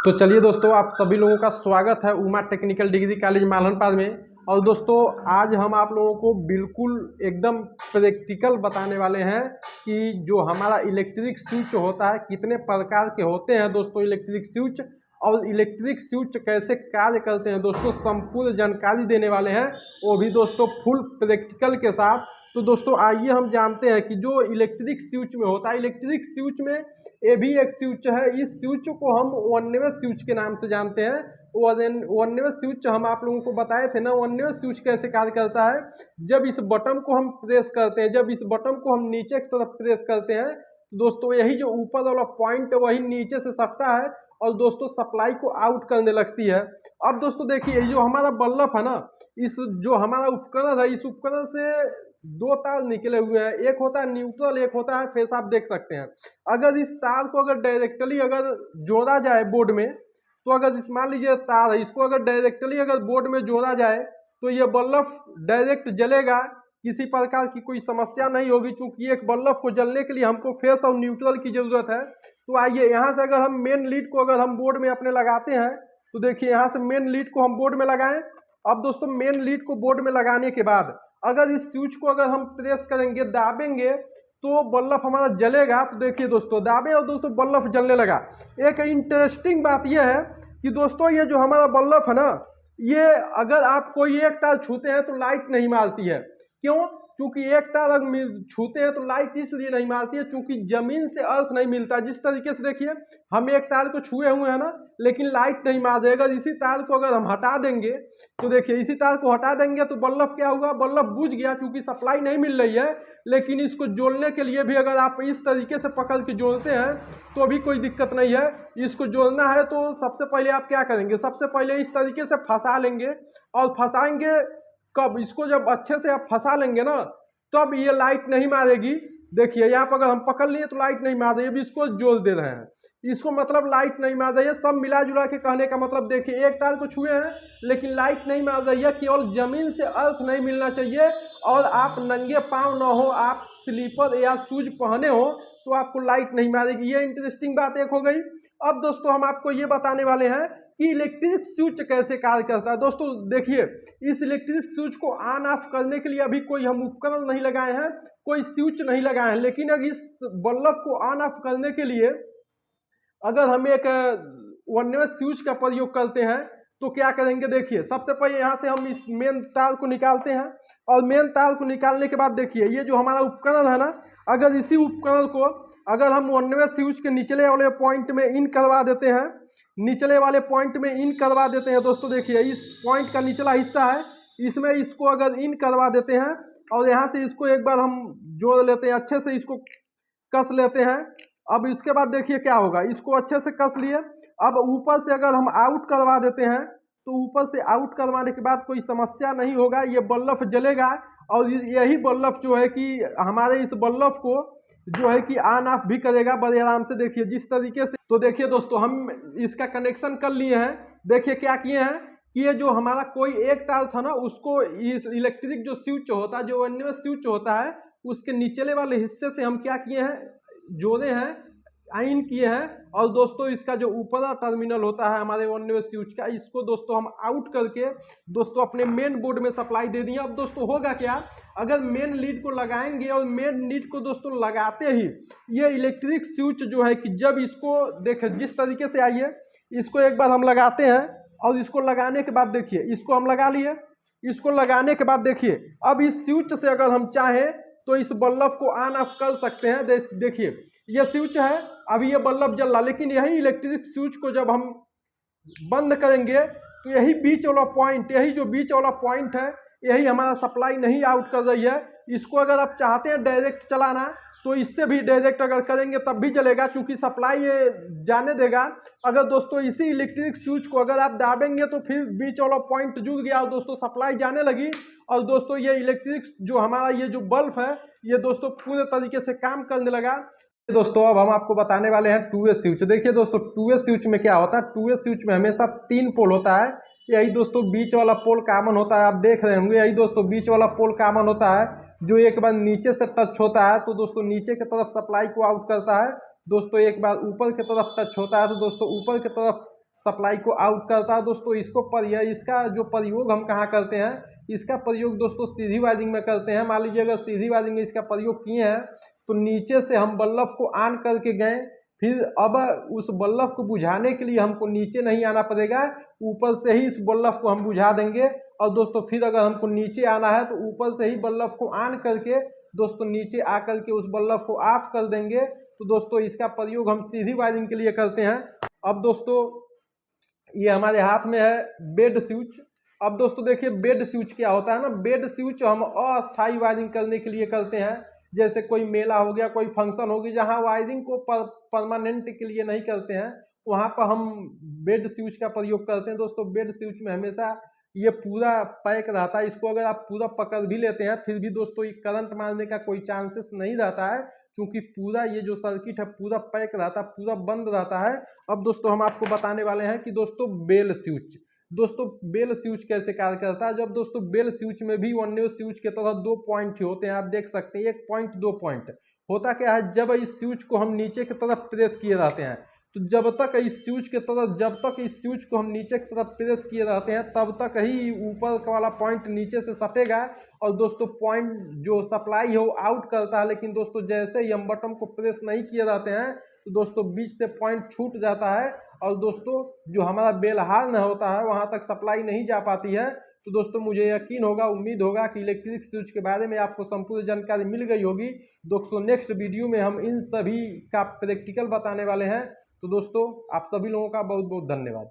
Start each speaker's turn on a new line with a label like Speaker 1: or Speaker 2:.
Speaker 1: तो चलिए दोस्तों, आप सभी लोगों का स्वागत है उमा टेक्निकल डिग्री कॉलेज मालनपाद में। और दोस्तों, आज हम आप लोगों को बिल्कुल एकदम प्रैक्टिकल बताने वाले हैं कि जो हमारा इलेक्ट्रिक स्विच होता है कितने प्रकार के होते हैं दोस्तों इलेक्ट्रिक स्विच, और इलेक्ट्रिक स्विच कैसे कार्य करते हैं दोस्तों, संपूर्ण जानकारी देने वाले हैं, वो भी दोस्तों फुल प्रैक्टिकल के साथ। तो दोस्तों आइए हम जानते हैं कि जो इलेक्ट्रिक स्विच में होता है, इलेक्ट्रिक स्विच में ये भी एक स्विच है। इस स्विच को हम वन वे स्विच के नाम से जानते हैं। वन वे स्विच हम आप लोगों को बताए थे ना, वन वे स्विच कैसे कार्य करता है। जब इस बटन को हम प्रेस करते हैं, जब इस बटन को हम नीचे की तरफ प्रेस करते हैं, दोस्तों यही जो ऊपर वाला पॉइंट है वही नीचे से सटता है और दोस्तों सप्लाई को आउट करने लगती है। अब दोस्तों देखिए, जो हमारा बल्ब है ना, इस जो हमारा उपकरण है, इस उपकरण से दो तार निकले हुए हैं, एक होता है न्यूट्रल, एक होता है फेस। आप देख सकते हैं, अगर इस तार को अगर डायरेक्टली अगर जोड़ा जाए बोर्ड में, तो अगर इस मान लीजिए तार है, इसको अगर डायरेक्टली अगर बोर्ड में जोड़ा जाए तो ये बल्ब डायरेक्ट जलेगा, किसी प्रकार की कोई समस्या नहीं होगी। चूंकि एक बल्ब को जलने के लिए हमको फेस और न्यूट्रल की जरूरत है। तो आइए यहाँ से अगर हम मेन लीड को अगर हम बोर्ड में अपने लगाते हैं, तो देखिए यहाँ से मेन लीड को हम बोर्ड में लगाएं। अब दोस्तों मेन लीड को बोर्ड में लगाने के बाद अगर इस स्विच को अगर हम प्रेस करेंगे, दाबेंगे, तो बल्ब हमारा जलेगा। तो देखिए दोस्तों, दाबे और दोस्तों बल्ब जलने लगा। एक इंटरेस्टिंग बात यह है कि दोस्तों ये जो हमारा बल्ब है ना, ये अगर आप कोई एक तार छूते हैं तो लाइट नहीं मारती है। क्यों? चूंकि एक तार अगर छूते हैं तो लाइट इसलिए नहीं मारती है चूंकि जमीन से अर्थ नहीं मिलता। जिस तरीके से देखिए, हम एक तार को छुए हुए हैं ना, लेकिन लाइट नहीं मार रहे। अगर इसी तार को अगर हम हटा देंगे, तो देखिए इसी तार को हटा देंगे तो बल्ब क्या हुआ, बल्ब बुझ गया चूंकि सप्लाई नहीं मिल रही है। लेकिन इसको जोड़ने के लिए भी अगर आप इस तरीके से पकड़ के जोड़ते हैं तो भी कोई दिक्कत नहीं है। इसको जोड़ना है तो सबसे पहले आप क्या करेंगे, सबसे पहले इस तरीके से फंसा लेंगे। और फंसाएंगे कब, इसको जब अच्छे से आप फंसा लेंगे ना, तब ये लाइट नहीं मारेगी। देखिए यहाँ पर अगर हम पकड़ लिए तो लाइट नहीं मार रही है, अभी इसको जोड़ दे रहे हैं, इसको मतलब लाइट नहीं मार रही है। सब मिला जुला के कहने का मतलब देखिए, एक तार को छुए हैं लेकिन लाइट नहीं मार रही है, केवल जमीन से अर्थ नहीं मिलना चाहिए। और आप नंगे पाँव ना हो, आप स्लीपर या शूज पहने हो, तो आपको लाइट नहीं मारेगी। ये इंटरेस्टिंग बात एक हो गई। अब दोस्तों हम आपको ये बताने वाले हैं कि इलेक्ट्रिक स्विच कैसे कार्य करता है। दोस्तों देखिए, इस इलेक्ट्रिक स्विच को ऑन ऑफ करने के लिए अभी कोई हम उपकरण नहीं लगाए हैं, कोई स्विच नहीं लगाए हैं। लेकिन अगर इस बल्ब को ऑन ऑफ करने के लिए अगर हम एक वन वे स्विच का प्रयोग करते हैं तो क्या करेंगे, देखिए सबसे पहले यहाँ से हम इस मेन तार को निकालते हैं। और मेन तार को निकालने के बाद देखिए, ये जो हमारा उपकरण है ना, अगर इसी उपकरण को अगर हम वन वे स्विच के निचले वाले पॉइंट में इन करवा देते हैं, निचले वाले पॉइंट में इन करवा देते हैं, दोस्तों देखिए इस पॉइंट का निचला हिस्सा है, इसमें इसको अगर इन करवा देते हैं और यहाँ से इसको एक बार हम जोड़ लेते हैं, अच्छे से इसको कस लेते हैं। अब इसके बाद देखिए क्या होगा, इसको अच्छे से कस लिए। अब ऊपर से अगर हम आउट करवा देते हैं, तो ऊपर से आउट करवाने के बाद कोई समस्या नहीं होगा, ये बल्ब जलेगा। और यही बल्ब जो है कि हमारे इस बल्ब को जो है कि ऑन ऑफ भी करेगा बड़े आराम से। देखिए जिस तरीके से, तो देखिए दोस्तों हम इसका कनेक्शन कर लिए हैं। देखिए क्या किए हैं कि ये जो हमारा कोई एक तार था ना, उसको इस इलेक्ट्रिक जो स्विच होता है, जो वन वे स्विच होता है, उसके निचले वाले हिस्से से हम क्या किए हैं, जोड़े हैं, आइन किए हैं। और दोस्तों इसका जो ऊपर टर्मिनल होता है हमारे वन वे स्विच का, इसको दोस्तों हम आउट करके दोस्तों अपने मेन बोर्ड में सप्लाई दे दिए। अब दोस्तों होगा क्या, अगर मेन लीड को लगाएंगे और मेन लीड को दोस्तों लगाते ही ये इलेक्ट्रिक स्विच जो है कि जब इसको देखें जिस तरीके से, आइए इसको एक बार हम लगाते हैं और इसको लगाने के बाद देखिए, इसको हम लगा लिए। इसको लगाने के बाद देखिए, अब इस स्विच से अगर हम चाहें तो इस बल्ब को ऑन ऑफ कर सकते हैं। देखिए ये स्विच है, अभी ये बल्ब जल रहा, लेकिन यही इलेक्ट्रिक स्विच को जब हम बंद करेंगे तो यही बीच वाला पॉइंट, यही जो बीच वाला पॉइंट है, यही हमारा सप्लाई नहीं आउट कर रही है। इसको अगर आप चाहते हैं डायरेक्ट चलाना, तो इससे भी डायरेक्ट अगर करेंगे तब भी जलेगा, क्योंकि सप्लाई ये जाने देगा। अगर दोस्तों इसी इलेक्ट्रिक स्विच को अगर आप दाबेंगे तो फिर बीच वाला पॉइंट जुड़ गया और दोस्तों सप्लाई जाने लगी। और दोस्तों ये इलेक्ट्रिक जो हमारा ये जो बल्ब है, ये दोस्तों पूरे तरीके से काम करने लगा। दोस्तों अब हम आपको बताने वाले हैं टू वे स्विच। देखिए दोस्तों, टू वे स्विच में क्या होता है, टू वे स्विच में हमेशा 3 पोल होता है। यही दोस्तों बीच वाला पोल कॉमन होता है, आप देख रहे होंगे, यही दोस्तों बीच वाला पोल कॉमन होता है, जो एक बार नीचे से टच होता है तो दोस्तों नीचे की तरफ सप्लाई को आउट करता है। दोस्तों एक बार ऊपर की तरफ टच होता है तो दोस्तों ऊपर की तरफ सप्लाई को आउट करता है दोस्तों। इसका जो प्रयोग हम कहाँ करते हैं, इसका प्रयोग दोस्तों सीधी वायरिंग में करते हैं। मान लीजिए अगर सीधी वायरिंग में इसका प्रयोग किए हैं तो नीचे से हम बल्ब को ऑन करके गए, फिर अब उस बल्ब को बुझाने के लिए हमको नीचे नहीं आना पड़ेगा, ऊपर से ही इस बल्ब को हम बुझा देंगे। और दोस्तों फिर अगर हमको नीचे आना है तो ऊपर से ही बल्ब को ऑन करके दोस्तों नीचे आकर के उस बल्ब को ऑफ कर देंगे। तो दोस्तों इसका प्रयोग हम सीधी वायरिंग के लिए करते हैं। अब दोस्तों ये हमारे हाथ में है बेड स्विच। अब दोस्तों देखिए बेड स्विच क्या होता है ना, बेड स्विच हम अस्थायी वायरिंग करने के लिए करते हैं। जैसे कोई मेला हो गया, कोई फंक्शन होगी, जहां वायरिंग को परमानेंट के लिए नहीं करते हैं, वहां पर हम बेड स्विच का प्रयोग करते हैं। दोस्तों बेड स्विच में हमेशा ये पूरा पैक रहता है, इसको अगर आप पूरा पकड़ भी लेते हैं फिर भी दोस्तों ये करंट मारने का कोई चांसेस नहीं रहता है, क्योंकि पूरा ये जो सर्किट है पूरा पैक रहता है, पूरा बंद रहता है। अब दोस्तों हम आपको बताने वाले हैं कि दोस्तों बेल स्विच, दोस्तों बेल स्विच कैसे कार्य करता है। जब दोस्तों बेल स्विच में भी अन्य स्विच के तरह 2 पॉइंट होते हैं, आप देख सकते हैं 1 पॉइंट 2 पॉइंट। होता क्या है, जब इस स्विच को हम नीचे की तरफ प्रेस किए रहते हैं तो जब तक इस स्विच को हम नीचे की तरफ प्रेस किए रहते हैं तब तक ही ऊपर वाला पॉइंट नीचे से सटेगा और दोस्तों पॉइंट जो सप्लाई है वो आउट करता है। लेकिन दोस्तों जैसे ही हम बटन को प्रेस नहीं किए रहते हैं तो दोस्तों बीच से पॉइंट छूट जाता है और दोस्तों जो हमारा बेल हार्न होता है वहां तक सप्लाई नहीं जा पाती है। तो दोस्तों मुझे यकीन होगा, उम्मीद होगा कि इलेक्ट्रिक स्विच के बारे में आपको संपूर्ण जानकारी मिल गई होगी। दोस्तों नेक्स्ट वीडियो में हम इन सभी का प्रैक्टिकल बताने वाले हैं। तो दोस्तों आप सभी लोगों का बहुत बहुत धन्यवाद।